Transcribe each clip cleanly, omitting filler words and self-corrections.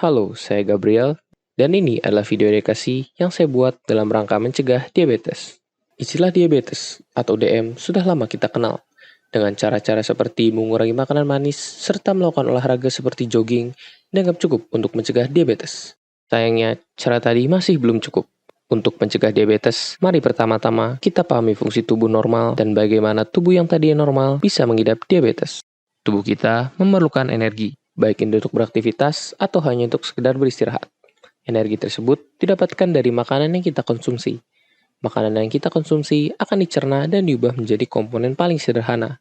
Halo, saya Gabriel, dan ini adalah video edukasi yang saya buat dalam rangka mencegah diabetes. Istilah diabetes atau DM sudah lama kita kenal, dengan cara-cara seperti mengurangi makanan manis serta melakukan olahraga seperti jogging dianggap cukup untuk mencegah diabetes. Sayangnya, cara tadi masih belum cukup. Untuk mencegah diabetes, mari pertama-tama kita pahami fungsi tubuh normal dan bagaimana tubuh yang tadinya normal bisa mengidap diabetes. Tubuh kita memerlukan energi, baik itu untuk beraktivitas atau hanya untuk sekedar beristirahat. Energi tersebut didapatkan dari makanan yang kita konsumsi. Makanan yang kita konsumsi akan dicerna dan diubah menjadi komponen paling sederhana,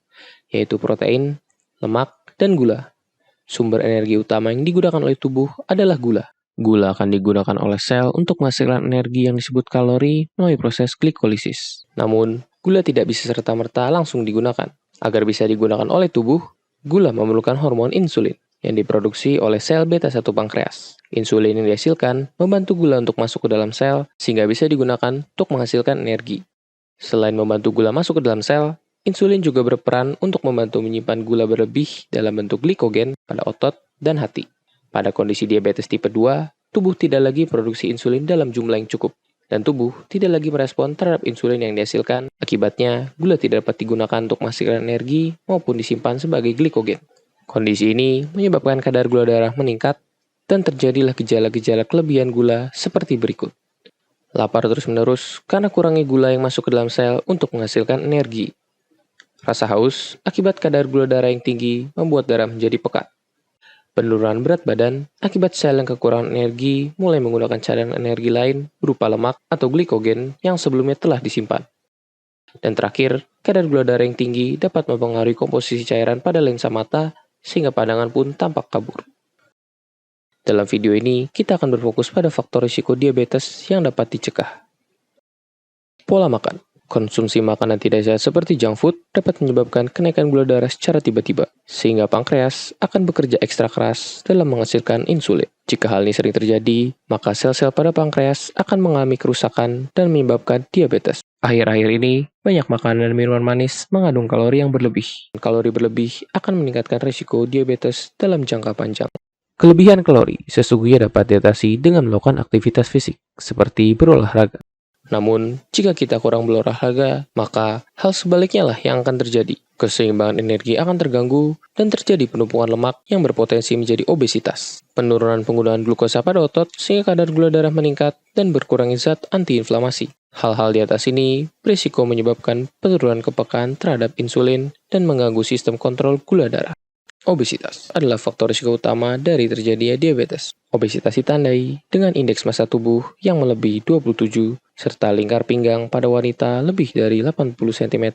yaitu protein, lemak, dan gula. Sumber energi utama yang digunakan oleh tubuh adalah gula. Gula akan digunakan oleh sel untuk menghasilkan energi yang disebut kalori melalui proses glikolisis. Namun, gula tidak bisa serta-merta langsung digunakan. Agar bisa digunakan oleh tubuh, gula memerlukan hormon insulin yang diproduksi oleh sel beta 1 pankreas. Insulin yang dihasilkan membantu gula untuk masuk ke dalam sel sehingga bisa digunakan untuk menghasilkan energi. Selain membantu gula masuk ke dalam sel, insulin juga berperan untuk membantu menyimpan gula berlebih dalam bentuk glikogen pada otot dan hati. Pada kondisi diabetes tipe 2, tubuh tidak lagi produksi insulin dalam jumlah yang cukup, dan tubuh tidak lagi merespon terhadap insulin yang dihasilkan. Akibatnya, gula tidak dapat digunakan untuk menghasilkan energi maupun disimpan sebagai glikogen. Kondisi ini menyebabkan kadar gula darah meningkat dan terjadilah gejala-gejala kelebihan gula seperti berikut. Lapar terus-menerus karena kurangnya gula yang masuk ke dalam sel untuk menghasilkan energi. Rasa haus akibat kadar gula darah yang tinggi membuat darah menjadi pekat. Penurunan berat badan akibat sel yang kekurangan energi mulai menggunakan cadangan energi lain berupa lemak atau glikogen yang sebelumnya telah disimpan. Dan terakhir, kadar gula darah yang tinggi dapat mempengaruhi komposisi cairan pada lensa mata sehingga pandangan pun tampak kabur. Dalam video ini, kita akan berfokus pada faktor risiko diabetes yang dapat dicegah. Pola makan. Konsumsi makanan tidak sehat seperti junk food dapat menyebabkan kenaikan gula darah secara tiba-tiba, sehingga pankreas akan bekerja ekstra keras dalam menghasilkan insulin. Jika hal ini sering terjadi, maka sel-sel pada pankreas akan mengalami kerusakan dan menyebabkan diabetes. Akhir-akhir ini, banyak makanan dan minuman manis mengandung kalori yang berlebih. Kalori berlebih akan meningkatkan risiko diabetes dalam jangka panjang. Kelebihan kalori sesungguhnya dapat diatasi dengan melakukan aktivitas fisik, seperti berolahraga. Namun, jika kita kurang berolahraga, maka hal sebaliknya lah yang akan terjadi. Keseimbangan energi akan terganggu dan terjadi penumpukan lemak yang berpotensi menjadi obesitas. Penurunan penggunaan glukosa pada otot sehingga kadar gula darah meningkat dan berkurangnya zat antiinflamasi. Hal-hal di atas ini berisiko menyebabkan penurunan kepekaan terhadap insulin dan mengganggu sistem kontrol gula darah. Obesitas adalah faktor risiko utama dari terjadinya diabetes. Obesitas ditandai dengan indeks massa tubuh yang melebihi 27 serta lingkar pinggang pada wanita lebih dari 80 cm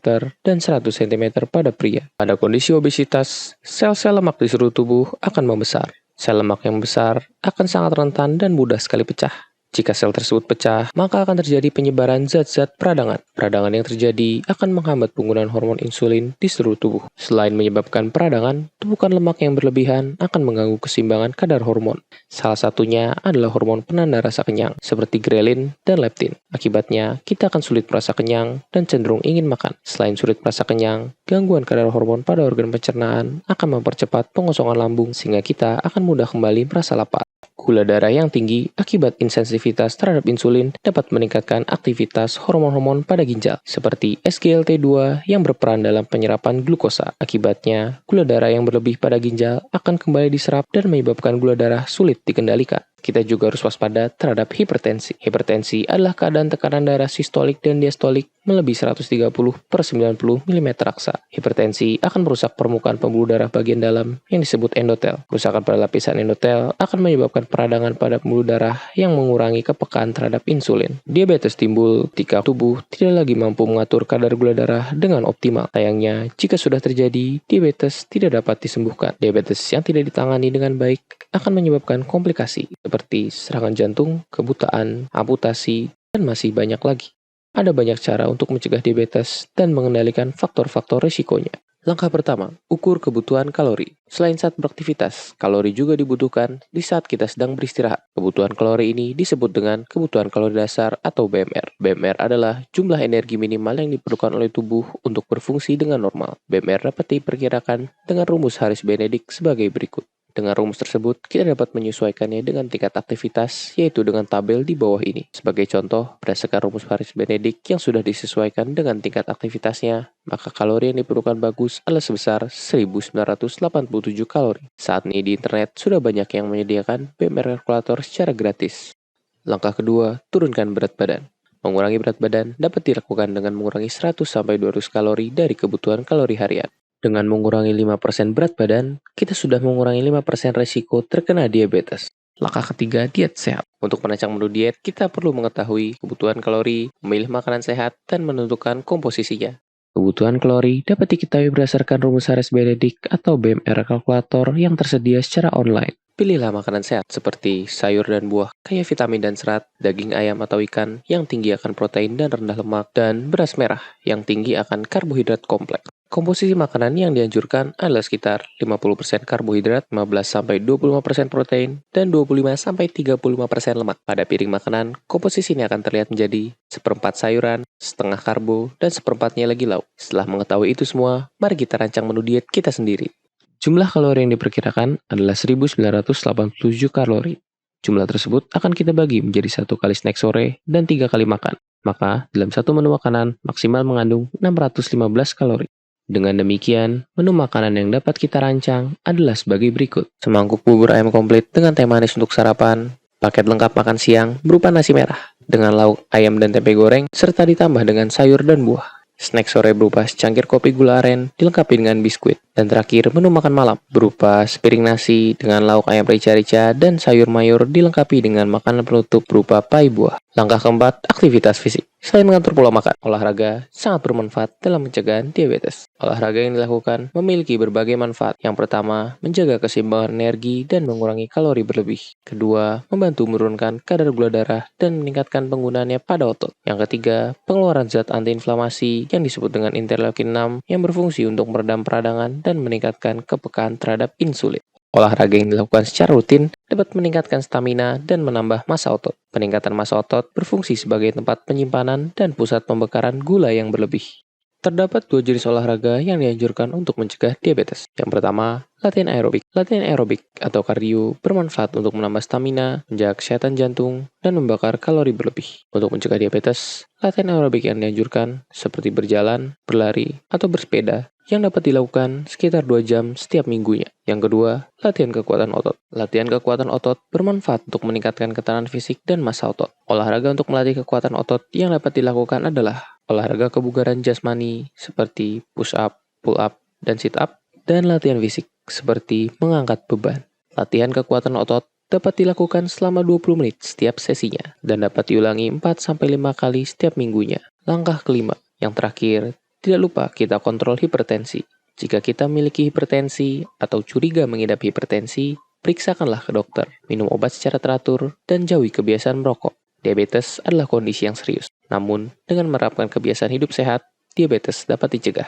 dan 100 cm pada pria. Pada kondisi obesitas, sel-sel lemak di seluruh tubuh akan membesar. Sel lemak yang besar akan sangat rentan dan mudah sekali pecah. Jika sel tersebut pecah, maka akan terjadi penyebaran zat-zat peradangan. Peradangan yang terjadi akan menghambat penggunaan hormon insulin di seluruh tubuh. Selain menyebabkan peradangan, tumpukan lemak yang berlebihan akan mengganggu keseimbangan kadar hormon. Salah satunya adalah hormon penanda rasa kenyang, seperti grelin dan leptin. Akibatnya, kita akan sulit merasa kenyang dan cenderung ingin makan. Selain sulit merasa kenyang, gangguan kadar hormon pada organ pencernaan akan mempercepat pengosongan lambung sehingga kita akan mudah kembali merasa lapar. Gula darah yang tinggi akibat insensitivitas terhadap insulin dapat meningkatkan aktivitas hormon-hormon pada ginjal, seperti SGLT2 yang berperan dalam penyerapan glukosa. Akibatnya, gula darah yang berlebih pada ginjal akan kembali diserap dan menyebabkan gula darah sulit dikendalikan. Kita juga harus waspada terhadap hipertensi. Hipertensi adalah keadaan tekanan darah sistolik dan diastolik melebihi 130/90 mm raksa. Hipertensi akan merusak permukaan pembuluh darah bagian dalam yang disebut endotel. Kerusakan pada lapisan endotel akan menyebabkan peradangan pada pembuluh darah yang mengurangi kepekaan terhadap insulin. Diabetes timbul ketika tubuh tidak lagi mampu mengatur kadar gula darah dengan optimal. Sayangnya, jika sudah terjadi, diabetes tidak dapat disembuhkan. Diabetes yang tidak ditangani dengan baik akan menyebabkan komplikasi seperti serangan jantung, kebutaan, amputasi, dan masih banyak lagi. Ada banyak cara untuk mencegah diabetes dan mengendalikan faktor-faktor risikonya. Langkah pertama, ukur kebutuhan kalori. Selain saat beraktivitas, kalori juga dibutuhkan di saat kita sedang beristirahat. Kebutuhan kalori ini disebut dengan kebutuhan kalori dasar atau BMR. BMR adalah jumlah energi minimal yang diperlukan oleh tubuh untuk berfungsi dengan normal. BMR dapat diperkirakan dengan rumus Harris-Benedict sebagai berikut. Dengan rumus tersebut, kita dapat menyesuaikannya dengan tingkat aktivitas, yaitu dengan tabel di bawah ini. Sebagai contoh, berdasarkan rumus Paris-Benedict yang sudah disesuaikan dengan tingkat aktivitasnya, maka kalori yang diperlukan bagus adalah sebesar 1987 kalori. Saat ini di internet sudah banyak yang menyediakan BMR kalkulator secara gratis. Langkah kedua, turunkan berat badan. Mengurangi berat badan dapat dilakukan dengan mengurangi 100-200 kalori dari kebutuhan kalori harian. Dengan mengurangi 5% berat badan, kita sudah mengurangi 5% resiko terkena diabetes. Langkah ketiga, diet sehat. Untuk merancang menu diet, kita perlu mengetahui kebutuhan kalori, memilih makanan sehat, dan menentukan komposisinya. Kebutuhan kalori dapat diketahui berdasarkan rumus Paris-Benedict atau BMR kalkulator yang tersedia secara online. Pilihlah makanan sehat seperti sayur dan buah, kaya vitamin dan serat, daging ayam atau ikan yang tinggi akan protein dan rendah lemak, dan beras merah yang tinggi akan karbohidrat kompleks. Komposisi makanan yang dianjurkan adalah sekitar 50% karbohidrat, 15-25% protein, dan 25-35% lemak. Pada piring makanan, komposisi ini akan terlihat menjadi seperempat sayuran, setengah karbo, dan seperempatnya lagi lauk. Setelah mengetahui itu semua, mari kita rancang menu diet kita sendiri. Jumlah kalori yang diperkirakan adalah 1987 kalori. Jumlah tersebut akan kita bagi menjadi 1 kali snack sore dan 3 kali makan. Maka, dalam satu menu makanan maksimal mengandung 615 kalori. Dengan demikian, menu makanan yang dapat kita rancang adalah sebagai berikut. Semangkuk bubur ayam komplit dengan teh manis untuk sarapan, paket lengkap makan siang berupa nasi merah dengan lauk ayam dan tempe goreng, serta ditambah dengan sayur dan buah. Snack sore berupa secangkir kopi gula aren dilengkapi dengan biskuit. Dan terakhir, menu makan malam berupa sepiring nasi dengan lauk ayam rica-rica dan sayur mayur dilengkapi dengan makanan penutup berupa pai buah. Langkah keempat, aktivitas fisik. Selain mengatur pola makan, olahraga sangat bermanfaat dalam pencegahan diabetes. Olahraga yang dilakukan memiliki berbagai manfaat. Yang pertama, menjaga keseimbangan energi dan mengurangi kalori berlebih. Kedua, membantu menurunkan kadar gula darah dan meningkatkan penggunaannya pada otot. Yang ketiga, pengeluaran zat antiinflamasi yang disebut dengan interleukin 6 yang berfungsi untuk meredam peradangan dan meningkatkan kepekaan terhadap insulin. Olahraga yang dilakukan secara rutin dapat meningkatkan stamina dan menambah massa otot. Peningkatan massa otot berfungsi sebagai tempat penyimpanan dan pusat pembakaran gula yang berlebih. Terdapat 2 jenis olahraga yang dianjurkan untuk mencegah diabetes. Yang pertama, latihan aerobik. Latihan aerobik atau kardio bermanfaat untuk menambah stamina, menjaga kesehatan jantung, dan membakar kalori berlebih. Untuk mencegah diabetes, latihan aerobik yang dianjurkan seperti berjalan, berlari, atau bersepeda yang dapat dilakukan sekitar 2 jam setiap minggunya. Yang kedua, latihan kekuatan otot. Latihan kekuatan otot bermanfaat untuk meningkatkan ketahanan fisik dan massa otot. Olahraga untuk melatih kekuatan otot yang dapat dilakukan adalah olahraga kebugaran jasmani seperti push up, pull up, dan sit up, dan latihan fisik seperti mengangkat beban. Latihan kekuatan otot dapat dilakukan selama 20 menit setiap sesinya dan dapat diulangi 4-5 kali setiap minggunya. Langkah kelima, yang terakhir, tidak lupa kita kontrol hipertensi. Jika kita memiliki hipertensi atau curiga mengidap hipertensi, periksakanlah ke dokter, minum obat secara teratur, dan jauhi kebiasaan merokok. Diabetes adalah kondisi yang serius. Namun, dengan menerapkan kebiasaan hidup sehat, diabetes dapat dicegah.